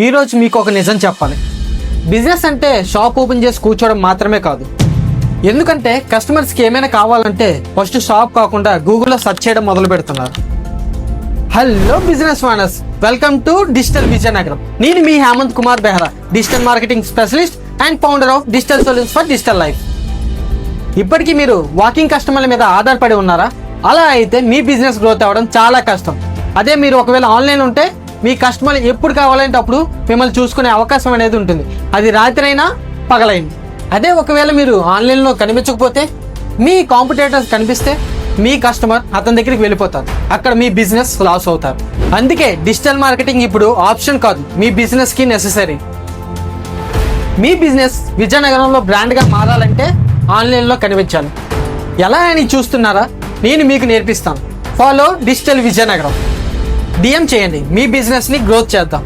ఈరోజు మీకు ఒక నిజం చెప్పాలి. బిజినెస్ అంటే షాప్ ఓపెన్ చేసి కూర్చోవడం మాత్రమే కాదు. ఎందుకంటే కస్టమర్స్కి ఏమైనా కావాలంటే ఫస్ట్ షాప్ కాకుండా గూగుల్లో సెర్చ్ చేయడం మొదలు పెడుతున్నారు. Hello business owners, welcome to digital Vizianagaram. నేను మీ Hemanth Kumar Behera, digital marketing specialist and founder of digital solutions for digital life. ఇప్పటికీ మీరు వాకింగ్ కస్టమర్ల మీద ఆధారపడి ఉన్నారా? అలా అయితే మీ బిజినెస్ గ్రోత్ అవ్వడం చాలా కష్టం. అదే మీరు ఒకవేళ ఆన్లైన్ ఉంటే మీ కస్టమర్లు ఎప్పుడు కావాలంటే అప్పుడు మిమ్మల్ని చూసుకునే అవకాశం అనేది ఉంటుంది. అది రాత్రి అయినా పగలైంది. అదే ఒకవేళ మీరు ఆన్లైన్లో కనిపించకపోతే, మీ కాంపిటేటర్స్ కనిపిస్తే మీ కస్టమర్ అతని దగ్గరికి వెళ్ళిపోతారు. అక్కడ మీ బిజినెస్ లాస్ అవుతారు. అందుకే డిజిటల్ మార్కెటింగ్ ఇప్పుడు ఆప్షన్ కాదు, మీ బిజినెస్కి నెసెసరీ. మీ బిజినెస్ విజయనగరంలో బ్రాండ్గా మారాలంటే ఆన్లైన్లో కనిపించాలి. ఎలా అని చూస్తున్నారా? నేను మీకు నేర్పిస్తాను. Follow digital Vizianagaram. DM చేయండి, మీ బిజినెస్ని గ్రోత్ చేద్దాం.